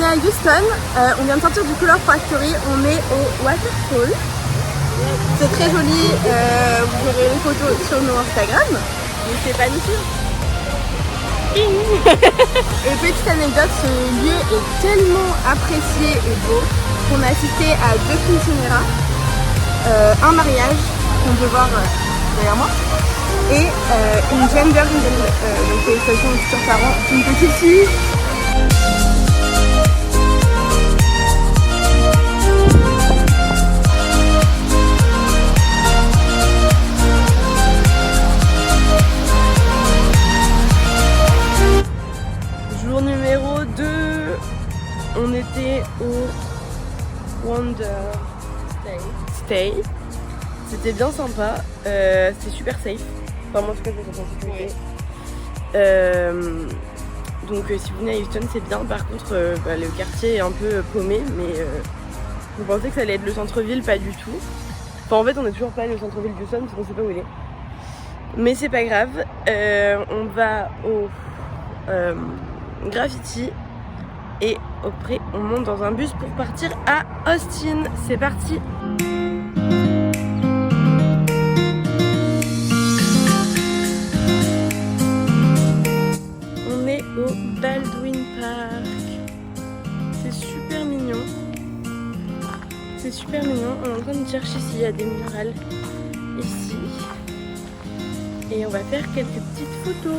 à Houston, on vient de sortir du Color Factory, on est au Waterfall. C'est très joli, vous verrez les photos sur nos Instagram. N'hésitez pas à nous suivre. Et petite anecdote, ce lieu est tellement apprécié et beau qu'on a assisté à 2 quinceañeras, un mariage qu'on peut voir derrière moi et une gender reveal, donc félicitations aux futurs parents, une petite fille. Jour numéro 2, on était au Wonder Stay. C'était bien sympa, c'était super safe. Enfin, moi en tout cas, je me sens en sécurité. Donc si vous venez à Houston, c'est bien. Par contre, le quartier est un peu paumé, mais vous pensez que ça allait être le centre-ville, pas du tout. Enfin, en fait, on n'est toujours pas le centre-ville de Houston, parce qu'on sait pas où il est. Mais c'est pas grave. On va au Graffiti et après on monte dans un bus pour partir à Austin. C'est parti. On est au Baldwin Park. C'est super mignon. C'est super mignon. On est en train de chercher s'il y a des murales ici. Et on va faire quelques petites photos.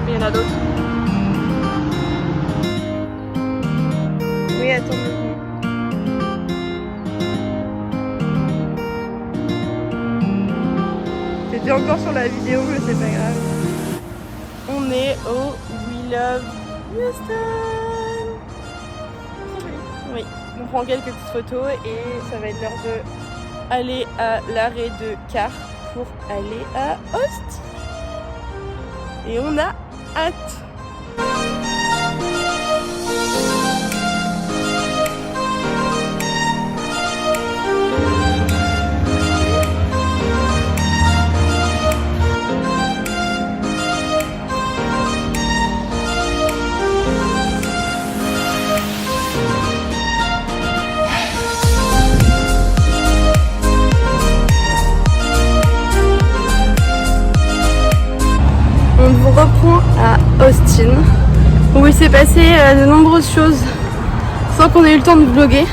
Il y en a d'autres. Oui, attends. C'était encore sur la vidéo, mais c'est pas grave. On est au We Love Houston. Oui, on prend quelques petites photos et ça va être l'heure de aller à l'arrêt de car pour aller à Austin. Et on a hâte. On vous reprend à Austin où il s'est passé de nombreuses choses sans qu'on ait eu le temps de vlogger.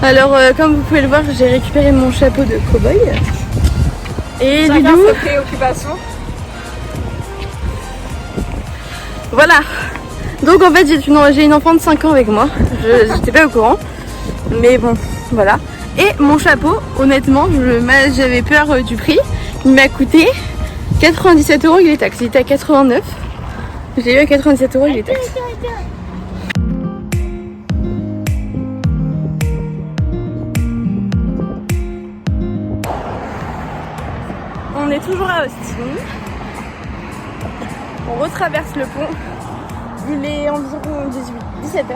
Alors comme vous pouvez le voir, j'ai récupéré mon chapeau de cow-boy. Et Lilou, sa préoccupation. Voilà. Donc en fait j'ai une enfant de 5 ans avec moi. J'étais pas au courant. Mais bon, voilà. Et mon chapeau, honnêtement, j'avais peur du prix. Il m'a coûté 97 € il est taxe, il était à 89. J'ai eu à 97 € il est taxe. On est toujours à Austin. On retraverse le pont. Il est environ 17 h.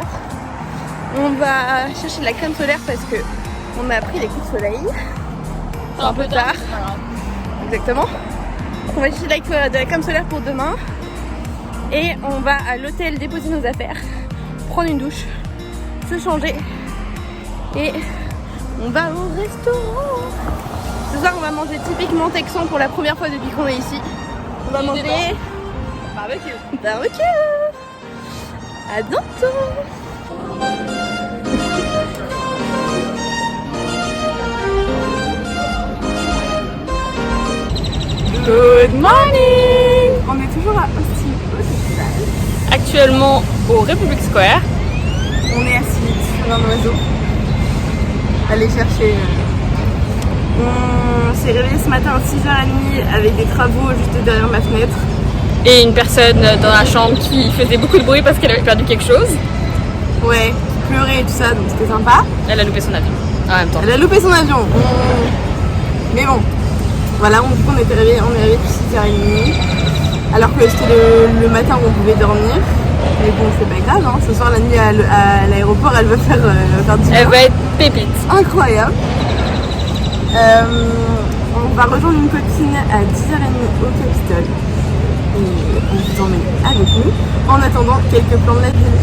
On va chercher de la crème solaire parce que on a pris des coups de soleil. C'est un peu tard. Exactement. On va chercher de la crème solaire pour demain. Et on va à l'hôtel déposer nos affaires, prendre une douche, se changer. Et on va au restaurant. Ce soir on va manger typiquement texan pour la première fois depuis qu'on est ici. On va manger barbecue. À bientôt. Good morning. On est toujours à Austin Hospital. Actuellement au Republic Square. On est assis sur un oiseau. Aller chercher. On s'est réveillé ce matin à 6h30 avec des travaux juste derrière ma fenêtre. Et une personne dans la chambre qui faisait beaucoup de bruit parce qu'elle avait perdu quelque chose. Ouais, qui pleurait et tout ça, donc c'était sympa. Elle a loupé son avion en même temps. Elle a loupé son avion. Mais bon, Voilà, du coup on est arrivé depuis 6h30, alors que c'était le matin où on pouvait dormir. Mais bon, c'est pas grave, hein. Ce soir la nuit à l'aéroport, elle va faire du Elle va être pépite. incroyable. On va rejoindre une copine à 10h30 au Capitole. Et on vous emmène avec nous. En attendant, quelques plans de la ville.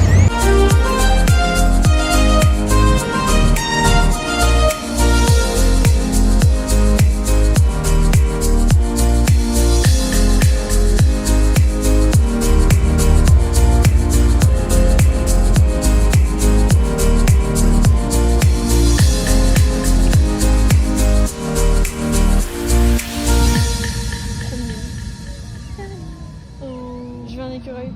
Je veux un écureuil.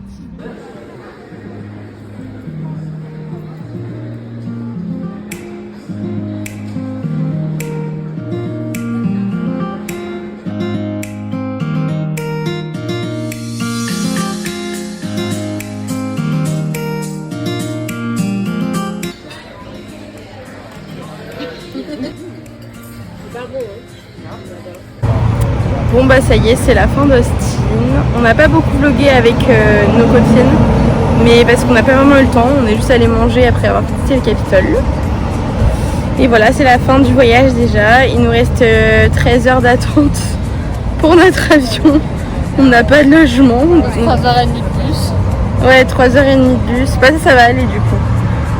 Bon bah ça y est, c'est la fin d'Austin. On n'a pas beaucoup vlogué avec nos copines, mais parce qu'on n'a pas vraiment eu le temps, on est juste allé manger après avoir visité le Capitole. Et voilà, c'est la fin du voyage déjà. Il nous reste 13 heures d'attente pour notre avion. On n'a pas de logement. 3h30 de bus. Ouais, 3h30 de bus. Bah ça va aller du coup.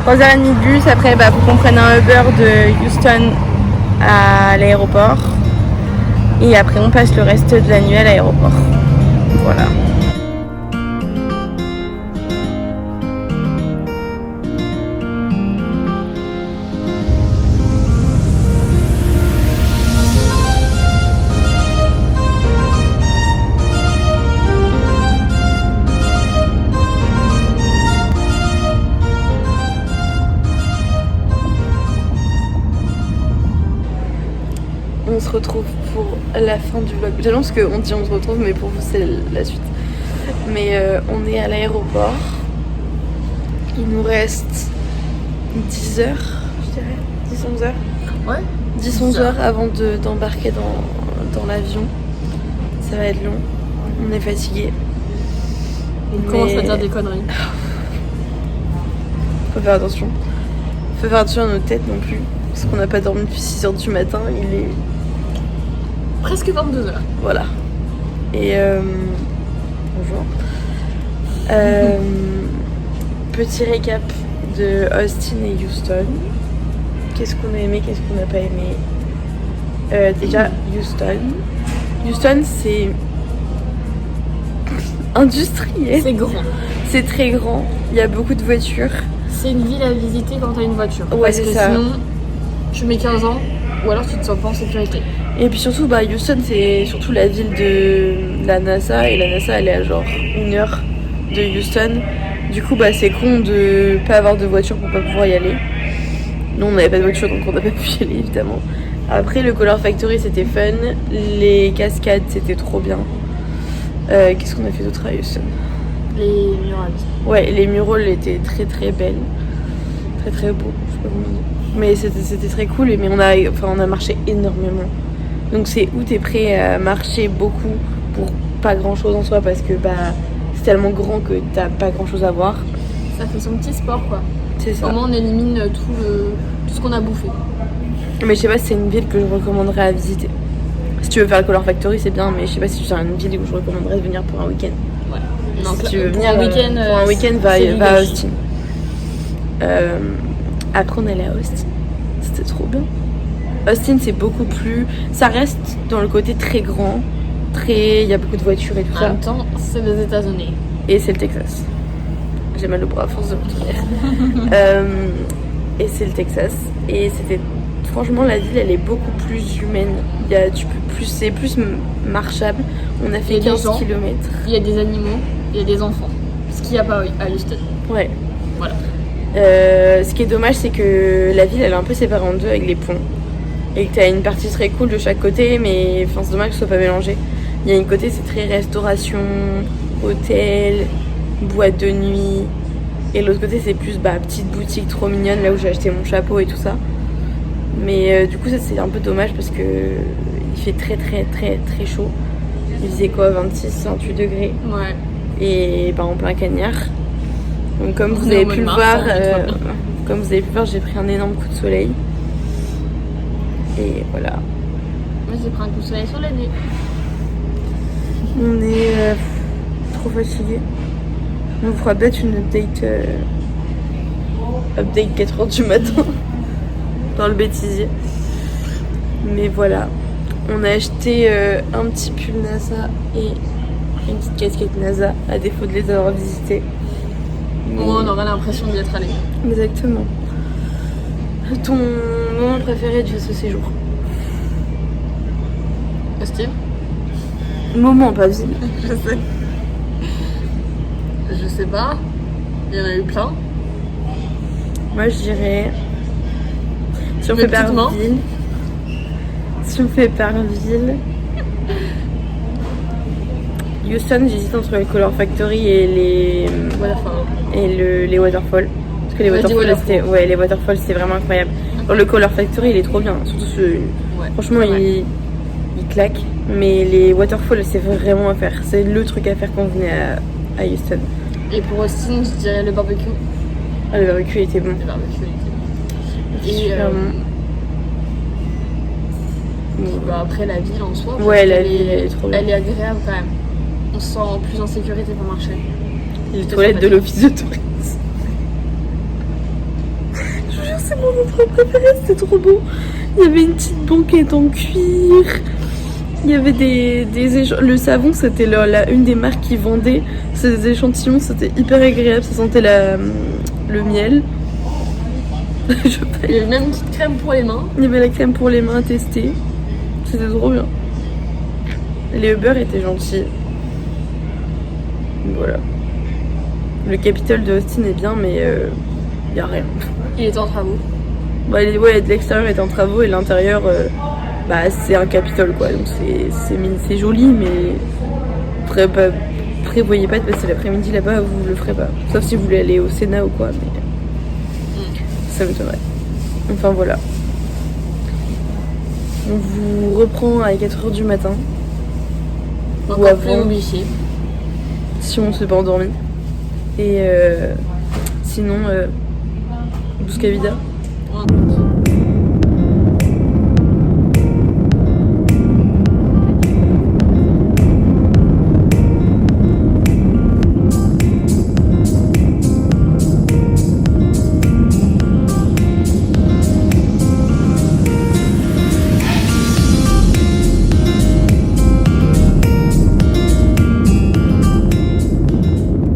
3h30 de bus, après bah faut qu'on prenne un Uber de Houston à l'aéroport. Et après on passe le reste de la nuit à l'aéroport. Voilà. On se retrouve pour la fin du vlog. J'annonce qu'on dit on se retrouve, mais pour vous c'est la suite. Mais on est à l'aéroport. Il nous reste 10 heures, je dirais. 10-11 heures. Ouais. 10-11 heures avant d'embarquer dans l'avion. Ça va être long. On est fatigué. On commence à dire des conneries. Faut faire attention. Faut faire attention à nos têtes non plus. Parce qu'on n'a pas dormi depuis 6 heures du matin. Il est presque 22h. Voilà. Et bonjour. Petit récap de Austin et Houston. Qu'est-ce qu'on a aimé, qu'est-ce qu'on n'a pas aimé. Déjà, Houston. Houston, c'est industriel. C'est grand. C'est très grand. Il y a beaucoup de voitures. C'est une ville à visiter quand t'as une voiture. Ouais, parce c'est que ça. Sinon, tu mets 15 ans ou alors tu te sens pas en sécurité. Et puis surtout, bah, Houston, c'est surtout la ville de la NASA. Et la NASA, elle est à genre 1 heure de Houston. Du coup, bah, c'est con de pas avoir de voiture pour pas pouvoir y aller. Nous, on n'avait pas de voiture, donc on n'a pas pu y aller, évidemment. Après, le Color Factory, c'était fun. Les cascades, c'était trop bien. Qu'est-ce qu'on a fait d'autre à Houston? Les murales. Ouais, les murals étaient très très belles. Très très beaux, je sais pas comment dire. Mais c'était très cool, mais on a marché énormément. Donc c'est où t'es prêt à marcher beaucoup pour pas grand chose en soi, parce que bah c'est tellement grand que t'as pas grand chose à voir. Ça fait son petit sport quoi. C'est ça. Au moins on élimine tout ce qu'on a bouffé. Mais je sais pas si c'est une ville que je recommanderais à visiter. Si tu veux faire le Color Factory, c'est bien, mais je sais pas si c'est une ville où je recommanderais de venir pour un week-end. Ouais. Non, si tu veux pour venir un week-end, va à Austin. Après on est allé à Austin. C'était trop bien. Austin c'est beaucoup plus... Ça reste dans le côté très grand. Il y a beaucoup de voitures et tout En ça. même temps, c'est les États-Unis. Et c'est le Texas. J'ai mal au bras à force de me tourner. Et c'est le Texas. Et c'était... Franchement, la ville, elle est beaucoup plus humaine. C'est plus marchable. On a fait 15 km. Il y a des animaux, il y a des enfants. Ce qu'il n'y a pas à Houston. Ouais. Voilà. Ce qui est dommage, c'est que la ville, elle est un peu séparée en deux avec les ponts. Et que tu as une partie très cool de chaque côté, mais c'est dommage que ce soit pas mélangé. Il y a une côté, c'est très restauration, hôtel, boîte de nuit. Et l'autre côté, c'est plus petite boutique trop mignonne, là où j'ai acheté mon chapeau et tout ça. Mais du coup, ça c'est un peu dommage parce que il fait très très très très chaud. Il faisait quoi, 26, 28 degrés. Ouais. Et en plein cagnard. Donc comme vous On est avez en pu mode le mars, voir, on est trop bien. comme vous avez pu voir, j'ai pris un énorme coup de soleil. Et voilà. Moi j'ai pris un coup de soleil sur la nuit. On est trop fatigué. On fera peut-être une update 4h du matin dans le bêtisier. Mais voilà. On a acheté un petit pull NASA et une petite casquette NASA à défaut de les avoir visités. Au moins on aura l'impression d'y être allé. Exactement. Ton moment préféré de ce séjour? Hostile. Moment, pas ville. Je sais. Je sais pas. Il y en a eu plein. Moi je dirais. Si on Le fait par petitement. ville. Si on fait par ville. Houston, j'hésite entre le Color Factory et les. Voilà, enfin. Et les waterfalls. Parce que les On a dit waterfalls, waterfall. c'était. Ouais, les waterfalls c'était vraiment incroyable. Alors, le Color Factory il est trop bien. Surtout ce. Ouais. Franchement, Ouais. il claque. Mais les waterfalls, c'est vraiment à faire. C'est le truc à faire quand vous venez à Houston. Et pour Austin, je dirais le barbecue. Ah, le barbecue était bon. Le barbecue était bon. Et Super bon. bah, après la ville en soi, Ouais, parce la qu'elle ville, elle est trop bien. Elle est agréable quand même. On se sent plus en sécurité pour marcher. Les C'était toilettes de sympathique. l'office de tourisme. Je vous jure, c'est mon endroit préféré, c'était trop beau. Il y avait une petite banquette en cuir. Il y avait le savon, c'était une des marques qui vendait. C'était des échantillons, c'était hyper agréable. Ça sentait le miel. Il y avait même une petite crème pour les mains. Il y avait la crème pour les mains à tester. C'était trop bien. Les Uber étaient gentils. Voilà. Le Capitole de Austin est bien, mais y a rien. Il était en travaux. Bah, ouais, de l'extérieur est en travaux et l'intérieur, c'est un Capitole quoi. Donc c'est joli, mais prévoyez pas de passer l'après-midi là-bas, vous le ferez pas. Sauf si vous voulez aller au Sénat ou quoi, mais ça m'étonnerait. Enfin voilà. On vous reprend à 4h du matin. Ou Encore plus avant, modifié. si on s'est pas endormi. Et sinon, Busca Vida. Ouais.